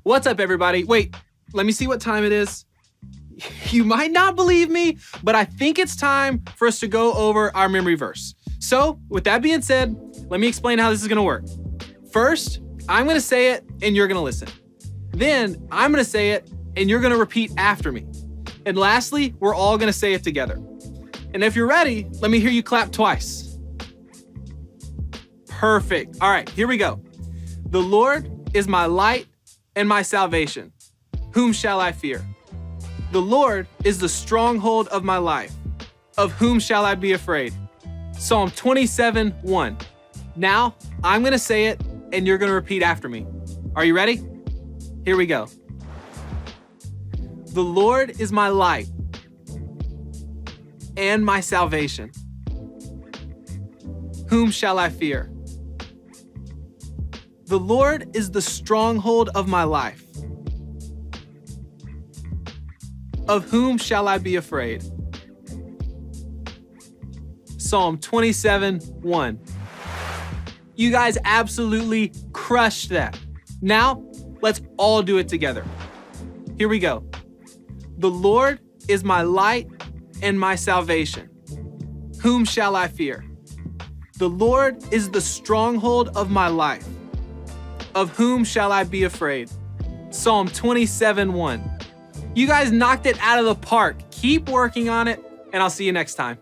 What's up, everybody? Wait, let me see what time it is. You might not believe me, but I think it's time for us to go over our memory verse. So, with that being said, let me explain how this is gonna work. First, I'm gonna say it and you're gonna listen. Then, I'm gonna say it and you're gonna repeat after me. And lastly, we're all gonna say it together. And if you're ready, let me hear you clap twice. Perfect. All right, here we go. The Lord is my light and my salvation. Whom shall I fear? The Lord is the stronghold of my life. Of whom shall I be afraid? Psalm 27:1. Now, I'm gonna say it and you're gonna repeat after me. Are you ready? Here we go. The Lord is my light and my salvation. Whom shall I fear? The Lord is the stronghold of my life. Of whom shall I be afraid? Psalm 27:1. You guys absolutely crushed that. Now, let's all do it together. Here we go. The Lord is my light and my salvation. Whom shall I fear? The Lord is the stronghold of my life. Of whom shall I be afraid? Psalm 27:1. You guys knocked it out of the park. Keep working on it, and I'll see you next time.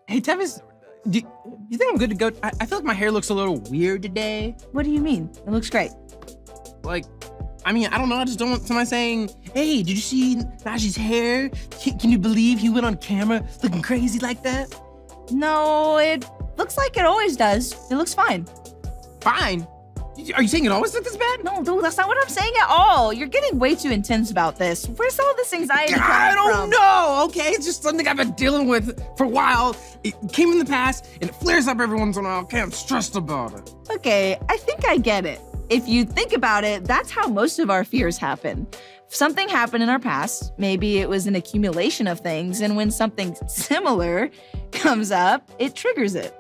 Hey, Tevis, do you think I'm good to go? I feel like my hair looks a little weird today. What do you mean? It looks great. Like, I don't know. I just don't want somebody saying, hey, did you see Najee's hair? Can you believe he went on camera looking crazy like that? No, it looks like it always does. It looks fine. Fine? Are you saying it always looks this bad? No, dude, that's not what I'm saying at all. You're getting way too intense about this. Where's all this anxiety coming from? I don't know, okay? It's just something I've been dealing with for a while. It came in the past, and it flares up every once in a while. Okay, I'm stressed about it. Okay, I think I get it. If you think about it, that's how most of our fears happen. Something happened in our past. Maybe it was an accumulation of things, and when something similar comes up, it triggers it.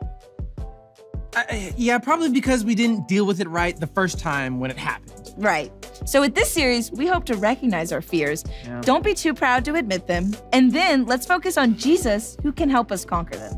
Yeah, probably because we didn't deal with it right the first time when it happened. Right. So with this series, we hope to recognize our fears. Yeah. Don't be too proud to admit them. And then let's focus on Jesus, who can help us conquer them.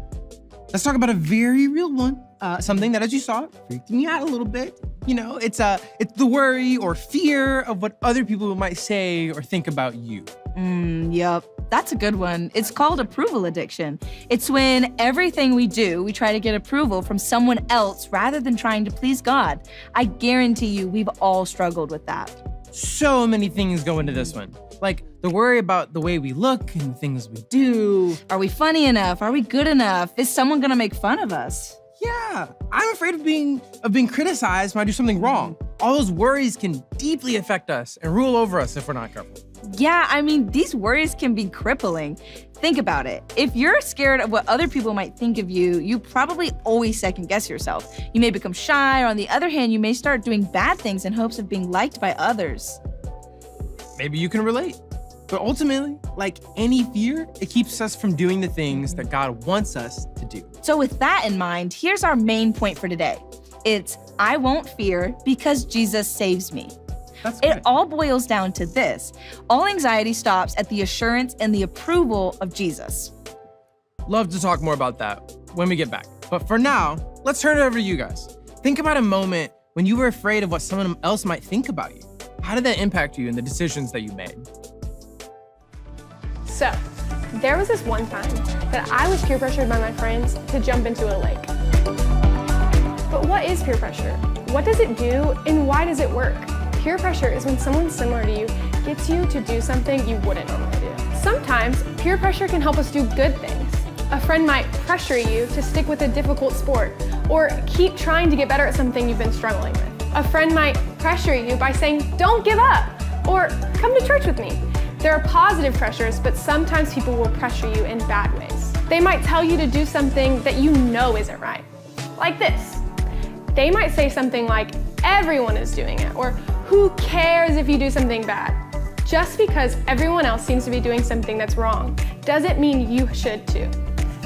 Let's talk about a very real one. Something that, as you saw, freaked me out a little bit. You know, it's the worry or fear of what other people might say or think about you. Yep. That's a good one. It's called approval addiction. It's when everything we do, we try to get approval from someone else rather than trying to please God. I guarantee you we've all struggled with that. So many things go into this one. Like the worry about the way we look and the things we do. Are we funny enough? Are we good enough? Is someone gonna make fun of us? Yeah, I'm afraid of being criticized when I do something wrong. All those worries can deeply affect us and rule over us if we're not careful. Yeah, I mean, these worries can be crippling. Think about it. If you're scared of what other people might think of you, you probably always second guess yourself. You may become shy, or on the other hand, you may start doing bad things in hopes of being liked by others. Maybe you can relate. But ultimately, like any fear, it keeps us from doing the things that God wants us to do. So with that in mind, here's our main point for today. It's, I won't fear because Jesus saves me. It all boils down to this. All anxiety stops at the assurance and the approval of Jesus. Love to talk more about that when we get back. But for now, let's turn it over to you guys. Think about a moment when you were afraid of what someone else might think about you. How did that impact you in the decisions that you made? So, there was this one time that I was peer pressured by my friends to jump into a lake. But what is peer pressure? What does it do, and why does it work? Peer pressure is when someone similar to you gets you to do something you wouldn't normally do. Sometimes, peer pressure can help us do good things. A friend might pressure you to stick with a difficult sport, or keep trying to get better at something you've been struggling with. A friend might pressure you by saying, "Don't give up," or "Come to church with me." There are positive pressures, but sometimes people will pressure you in bad ways. They might tell you to do something that you know isn't right. Like this. They might say something like, everyone is doing it, or who cares if you do something bad? Just because everyone else seems to be doing something that's wrong doesn't mean you should too.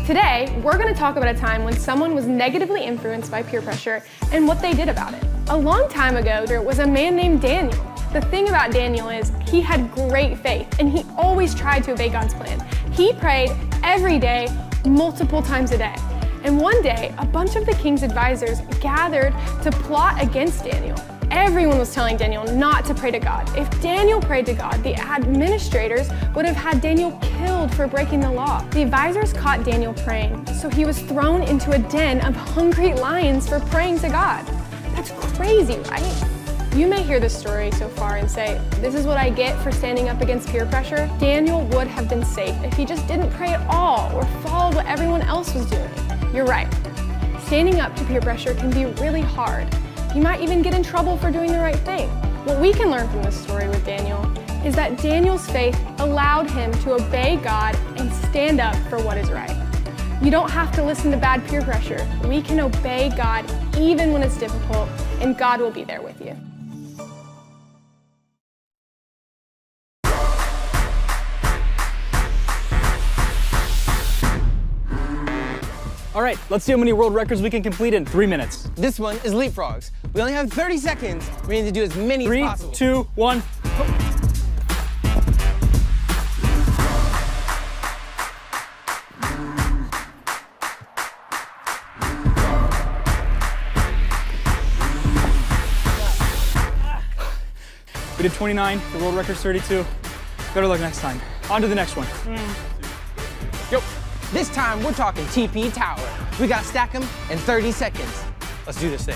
Today, we're going to talk about a time when someone was negatively influenced by peer pressure and what they did about it. A long time ago, there was a man named Daniel. The thing about Daniel is he had great faith and he always tried to obey God's plan. He prayed every day, multiple times a day. And one day, a bunch of the king's advisors gathered to plot against Daniel. Everyone was telling Daniel not to pray to God. If Daniel prayed to God, the administrators would have had Daniel killed for breaking the law. The advisors caught Daniel praying, so he was thrown into a den of hungry lions for praying to God. That's crazy, right? You may hear this story so far and say, this is what I get for standing up against peer pressure. Daniel would have been safe if he just didn't pray at all or followed what everyone else was doing. You're right. Standing up to peer pressure can be really hard. You might even get in trouble for doing the right thing. What we can learn from this story with Daniel is that Daniel's faith allowed him to obey God and stand up for what is right. You don't have to listen to bad peer pressure. We can obey God even when it's difficult, and God will be there with you. All right, let's see how many world records we can complete in 3 minutes. This one is leapfrogs. We only have 30 seconds. We need to do as many as possible. 3, 2, 1. We did 29, the world record's 32. Better luck next time. On to the next one. Yo, this time we're talking TP Tower. We gotta stack them in 30 seconds. Let's do this thing.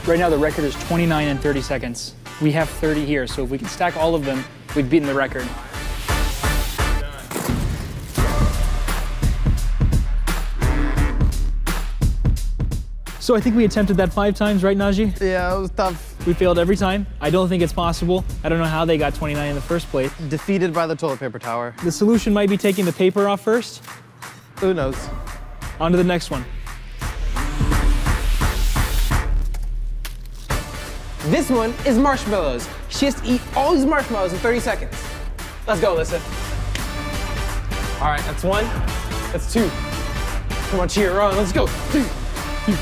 Right now the record is 29 in 30 seconds. We have 30 here, so if we can stack all of them, we've beaten the record. So I think we attempted that 5 times, right, Najee? Yeah, it was tough. We failed every time. I don't think it's possible. I don't know how they got 29 in the first place. Defeated by the toilet paper tower. The solution might be taking the paper off first. Who knows? On to the next one. This one is marshmallows. She has to eat all these marshmallows in 30 seconds. Let's go, Alyssa. All right, that's 1. That's 2. Come on, cheer her on. Let's go. 3, 2,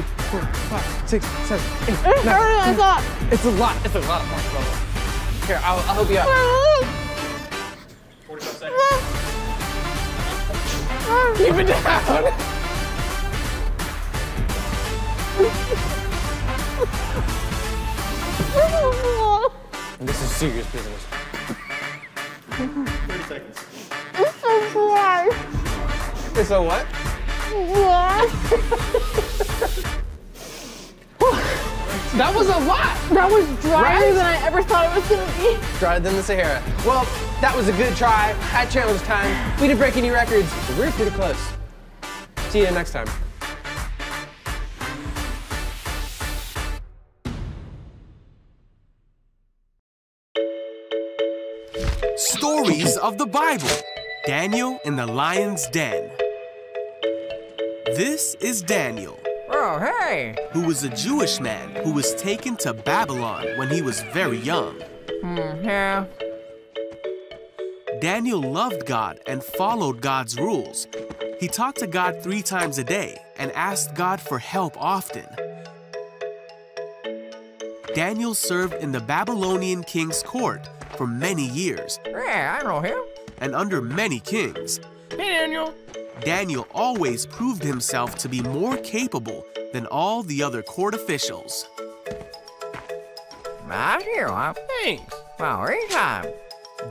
4, 5, 6, 7, 8, 9, 10. I thought. It's a lot. It's a lot of marshmallows. Here, I'll help you out. 45 seconds. Keep it down. This is serious business. 30 seconds. It's so dry. It's so what? That was a lot. That was drier than I ever thought it was going to be. Drier than the Sahara. Well, that was a good try. At challenge time, we didn't break any records, but we were pretty close. See you next time. Stories of the Bible. Daniel in the Lion's Den. This is Daniel. Oh, hey. Who was a Jewish man who was taken to Babylon when he was very young. Yeah. Daniel loved God and followed God's rules. He talked to God 3 times a day and asked God for help often. Daniel served in the Babylonian king's court for many years. Yeah, I know him. And under many kings. Hey, Daniel. Daniel always proved himself to be more capable than all the other court officials. Thanks. Wow, anytime.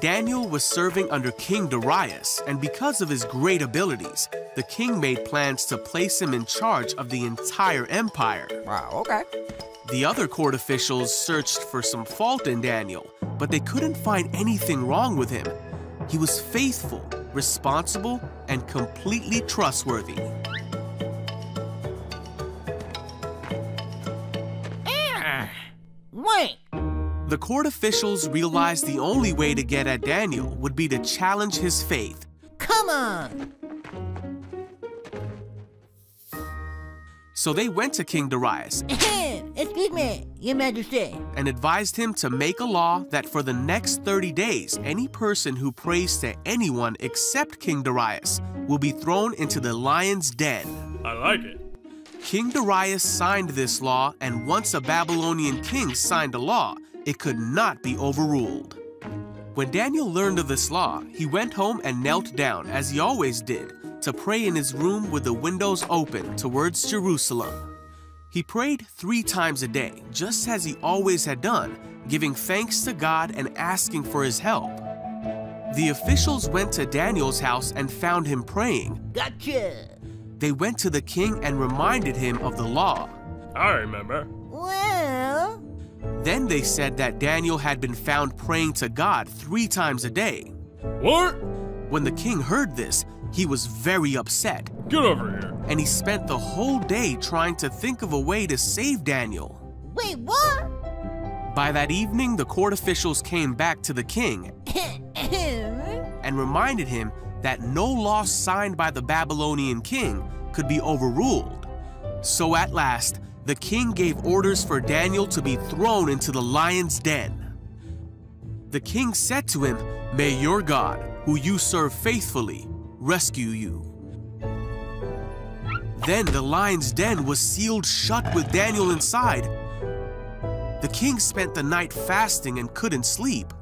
Daniel was serving under King Darius, and because of his great abilities, the king made plans to place him in charge of the entire empire. Wow, okay. The other court officials searched for some fault in Daniel, but they couldn't find anything wrong with him. He was faithful, responsible, and completely trustworthy. Wait. The court officials realized the only way to get at Daniel would be to challenge his faith. Come on. So they went to King Darius Excuse me, Your Majesty. and advised him to make a law that for the next 30 days, any person who prays to anyone except King Darius will be thrown into the lion's den. I like it. King Darius signed this law, and once a Babylonian king signed a law, it could not be overruled. When Daniel learned of this law, he went home and knelt down, as he always did, to pray in his room with the windows open towards Jerusalem. He prayed 3 times a day, just as he always had done, giving thanks to God and asking for his help. The officials went to Daniel's house and found him praying. Gotcha. They went to the king and reminded him of the law. I remember. Well, Then they said that Daniel had been found praying to God 3 times a day. What? When the king heard this, he was very upset, Get over here. and he spent the whole day trying to think of a way to save Daniel. wait, what? By that evening, the court officials came back to the king and reminded him that no law signed by the Babylonian king could be overruled. So at last, the king gave orders for Daniel to be thrown into the lion's den. The king said to him, "May your God, who you serve faithfully, rescue you." Then the lion's den was sealed shut with Daniel inside. The king spent the night fasting and couldn't sleep.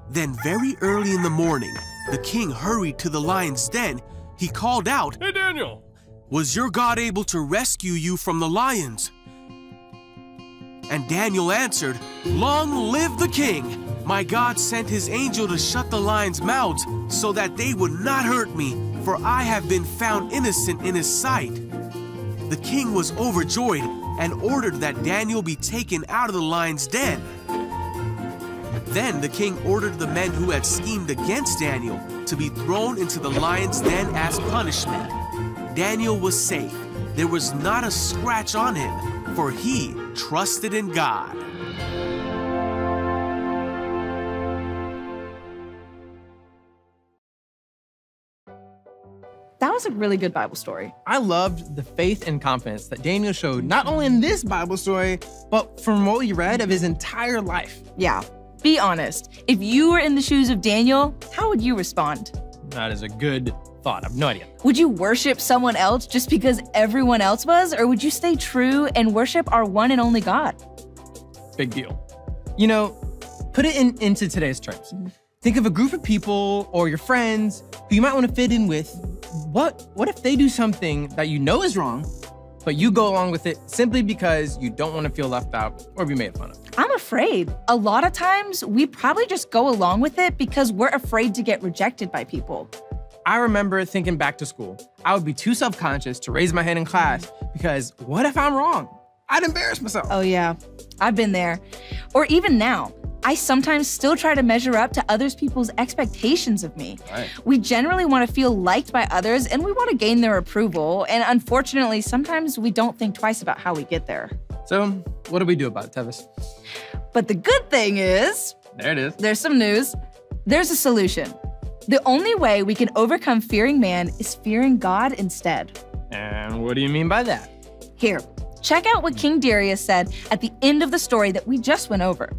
Then very early in the morning, the king hurried to the lion's den. He called out, Hey, Daniel. "Was your God able to rescue you from the lions?" And Daniel answered, "Long live the king! My God sent his angel to shut the lions' mouths so that they would not hurt me, for I have been found innocent in his sight." The king was overjoyed and ordered that Daniel be taken out of the lion's den. Then the king ordered the men who had schemed against Daniel to be thrown into the lion's den as punishment. Daniel was safe. There was not a scratch on him, for he trusted in God. That was a really good Bible story. I loved the faith and confidence that Daniel showed not only in this Bible story, but from what we read of his entire life. Yeah. Be honest. If you were in the shoes of Daniel, how would you respond? That is a good thought. I have no idea. Would you worship someone else just because everyone else was? Or would you stay true and worship our one and only God? Big deal. You know, put it into today's terms. Think of a group of people or your friends who you might want to fit in with. What if they do something that you know is wrong, but you go along with it simply because you don't want to feel left out or be made fun of? I'm afraid. A lot of times, we probably just go along with it because we're afraid to get rejected by people. I remember thinking back to school, I would be too self-conscious to raise my hand in class because what if I'm wrong? I'd embarrass myself. Oh yeah, I've been there. Or even now, I sometimes still try to measure up to others people's expectations of me. Right. We generally want to feel liked by others and we want to gain their approval. And unfortunately, sometimes we don't think twice about how we get there. So what do we do about it, Tevis? But the good thing is, There it is. there's some news. There's a solution. The only way we can overcome fearing man is fearing God instead. And what do you mean by that? Here, check out what King Darius said at the end of the story that we just went over.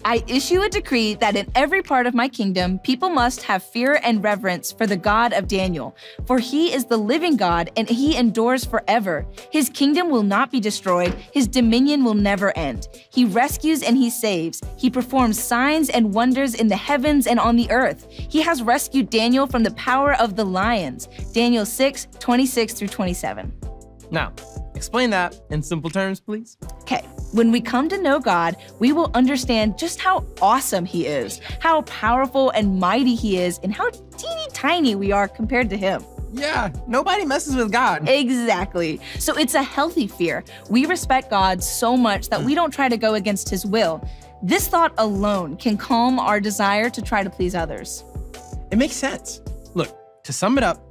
I issue a decree that in every part of my kingdom, people must have fear and reverence for the God of Daniel, for he is the living God and he endures forever. His kingdom will not be destroyed. His dominion will never end. He rescues and he saves. He performs signs and wonders in the heavens and on the earth. He has rescued Daniel from the power of the lions. Daniel 6:26-27. Now, explain that in simple terms, please. Okay, when we come to know God, we will understand just how awesome he is, how powerful and mighty he is, and how teeny tiny we are compared to him. Yeah, nobody messes with God. Exactly. So it's a healthy fear. We respect God so much that we don't try to go against his will. This thought alone can calm our desire to try to please others. It makes sense. Look, to sum it up,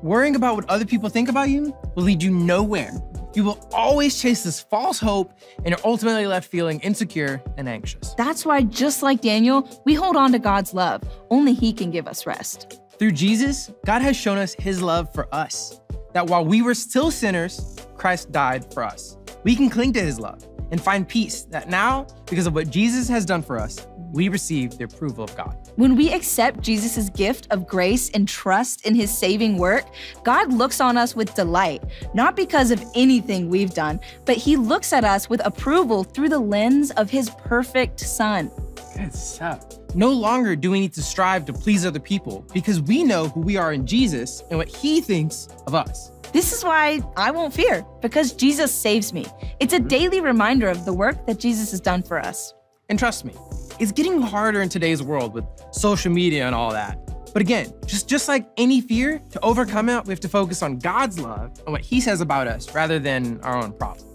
worrying about what other people think about you will lead you nowhere. You will always chase this false hope and you're ultimately left feeling insecure and anxious. That's why, just like Daniel, we hold on to God's love. Only he can give us rest. Through Jesus, God has shown us his love for us, that while we were still sinners, Christ died for us. We can cling to his love and find peace that now, because of what Jesus has done for us, we receive the approval of God. When we accept Jesus' gift of grace and trust in his saving work, God looks on us with delight, not because of anything we've done, but he looks at us with approval through the lens of his perfect Son. Good stuff. No longer do we need to strive to please other people because we know who we are in Jesus and what he thinks of us. This is why I won't fear, because Jesus saves me. It's a daily reminder of the work that Jesus has done for us. And trust me, it's getting harder in today's world with social media and all that. But again, just like any fear, to overcome it, we have to focus on God's love and what he says about us rather than our own problems.